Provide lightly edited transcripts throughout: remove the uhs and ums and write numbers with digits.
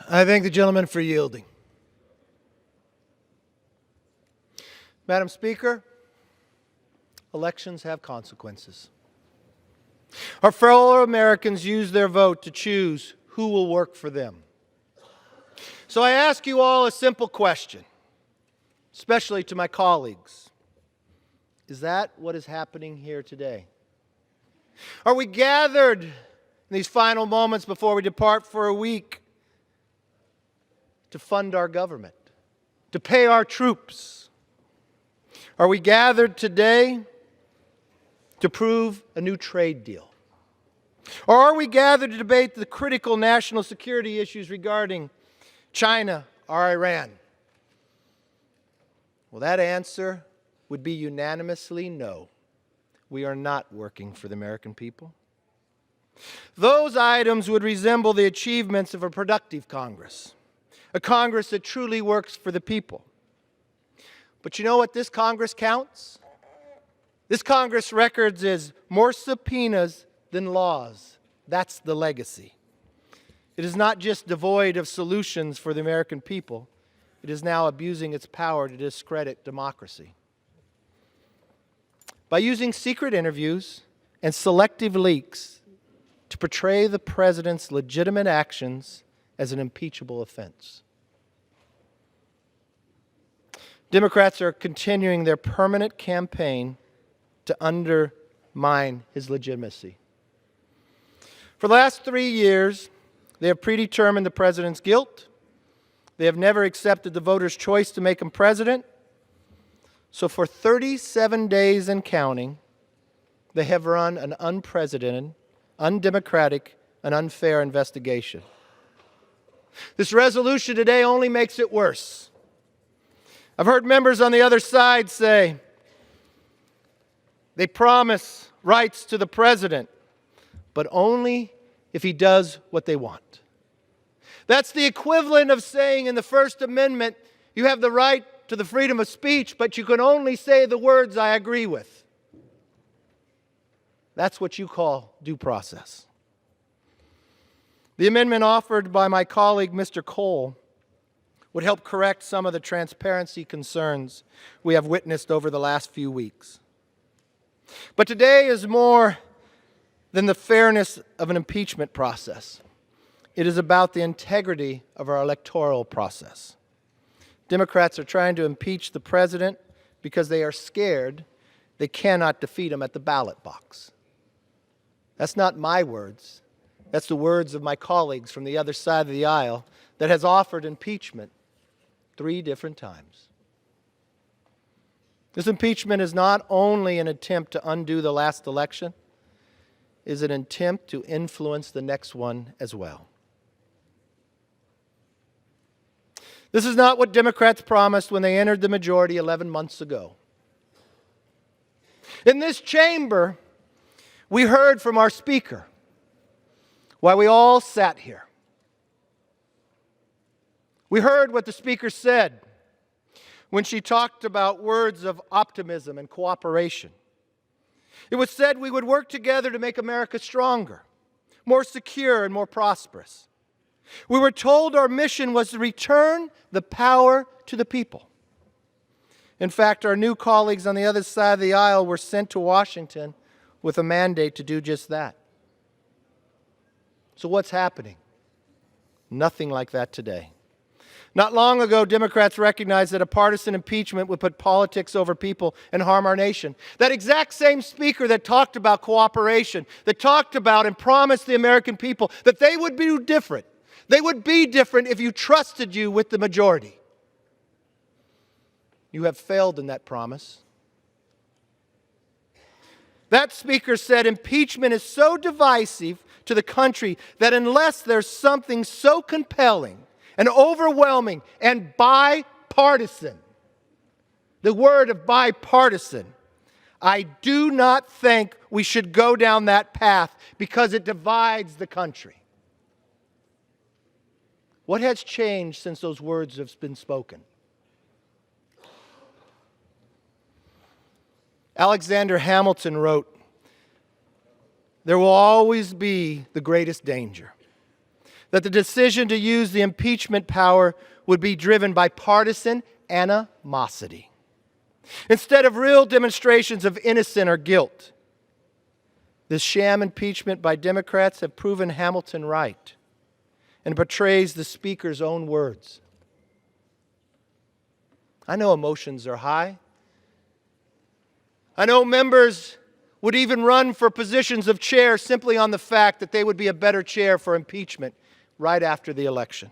I thank the gentleman for yielding. Madam Speaker, elections have consequences. Our fellow Americans use their vote to choose who will work for them. So I ask you all a simple question, especially to my colleagues. Is that what is happening here today? Are we gathered in these final moments before we depart for a week to fund our government, to pay our troops? Are we gathered today to prove a new trade deal? Or are we gathered to debate the critical national security issues regarding China or Iran? Well, that answer would be unanimously no. We are not working for the American people. Those items would resemble the achievements of a productive Congress, a Congress that truly works for the people. But you know what this Congress counts? This Congress records is more subpoenas than laws. That's the legacy. It is not just devoid of solutions for the American people. It is now abusing its power to discredit democracy. By using secret interviews and selective leaks to portray the president's legitimate actions as an impeachable offense. Democrats are continuing their permanent campaign to undermine his legitimacy. For the last 3 years, they have predetermined the president's guilt. They have never accepted the voters' choice to make him president. So for 37 days and counting, they have run an unprecedented, undemocratic, and unfair investigation. This resolution today only makes it worse. I've heard members on the other side say they promise rights to the president, but only if he does what they want. That's the equivalent of saying in the First Amendment, you have the right to the freedom of speech, but you can only say the words I agree with. That's what you call due process. The amendment offered by my colleague, Mr. Cole, would help correct some of the transparency concerns we have witnessed over the last few weeks. But today is more than the fairness of an impeachment process. It is about the integrity of our electoral process. Democrats are trying to impeach the president because they are scared they cannot defeat him at the ballot box. That's not my words. That's the words of my colleagues from the other side of the aisle that has offered impeachment 3 different times. This impeachment is not only an attempt to undo the last election, it is an attempt to influence the next one as well. This is not what Democrats promised when they entered the majority 11 months ago. In this chamber, we heard from our Speaker while we all sat here. We heard what the Speaker said when she talked about words of optimism and cooperation. It was said we would work together to make America stronger, more secure, and more prosperous. We were told our mission was to return the power to the people. In fact, our new colleagues on the other side of the aisle were sent to Washington with a mandate to do just that. So what's happening? Nothing like that today. Not long ago, Democrats recognized that a partisan impeachment would put politics over people and harm our nation. That exact same Speaker that talked about cooperation, that talked about and promised the American people that they would be different. They would be different if you trusted you with the majority. You have failed in that promise. That Speaker said impeachment is so divisive to the country that unless there's something so compelling and overwhelming and bipartisan, the word of bipartisan, I do not think we should go down that path because it divides the country. What has changed since those words have been spoken? Alexander Hamilton wrote, "There will always be the greatest danger, that the decision to use the impeachment power would be driven by partisan animosity, instead of real demonstrations of innocence or guilt. This sham impeachment by Democrats have proven Hamilton right and betrays the Speaker's own words. I know emotions are high. I know members would even run for positions of chair simply on the fact that they would be a better chair for impeachment right after the election.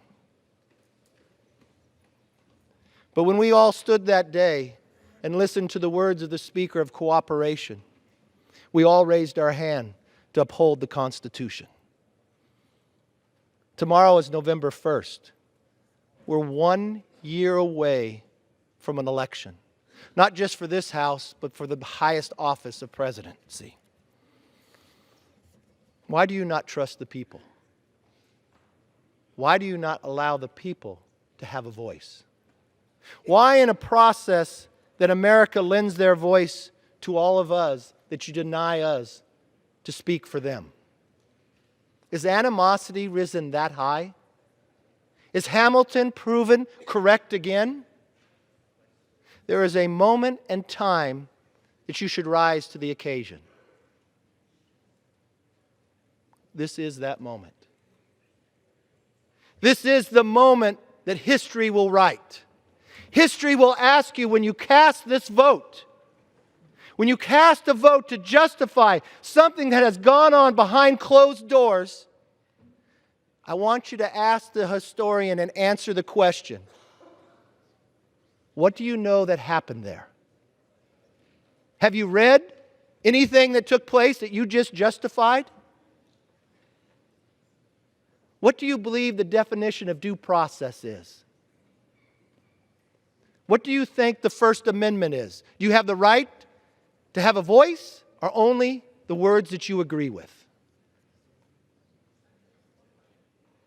But when we all stood that day and listened to the words of the Speaker of cooperation, we all raised our hand to uphold the Constitution. Tomorrow is November 1st. We're 1 year away from an election, not just for this House, but for the highest office of presidency. Why do you not trust the people? Why do you not allow the people to have a voice? Why, in a process that America lends their voice to all of us, that you deny us to speak for them? Is animosity risen that high? Is Hamilton proven correct again? There is a moment and time that you should rise to the occasion. This is that moment. This is the moment that history will write. History will ask you, when you cast this vote, when you cast a vote to justify something that has gone on behind closed doors, I want you to ask the historian and answer the question, what do you know that happened there? Have you read anything that took place that you just justified? What do you believe the definition of due process is? What do you think the First Amendment is? Do you have the right to have a voice, or only the words that you agree with?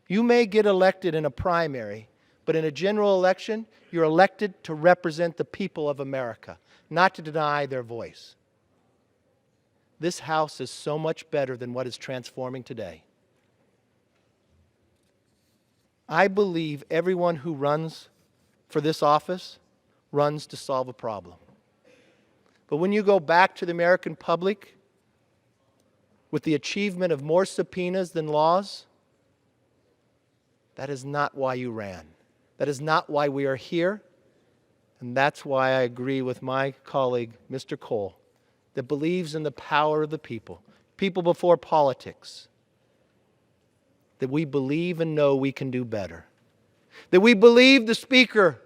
You may get elected in a primary, but in a general election, you're elected to represent the people of America, not to deny their voice. This House is so much better than what is transforming today. I believe everyone who runs for this office runs to solve a problem. But when you go back to the American public with the achievement of more subpoenas than laws, that is not why you ran. That is not why we are here. And that's why I agree with my colleague, Mr. Cole, that believes in the power of the people, people before politics, that we believe and know we can do better. That we believe the Speaker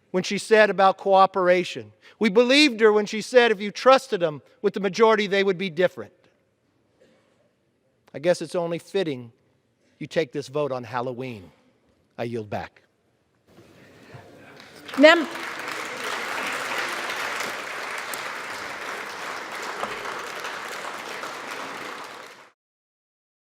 when she said about cooperation. We believed her when she said if you trusted them with the majority, they would be different. I guess it's only fitting you take this vote on Halloween. I yield back.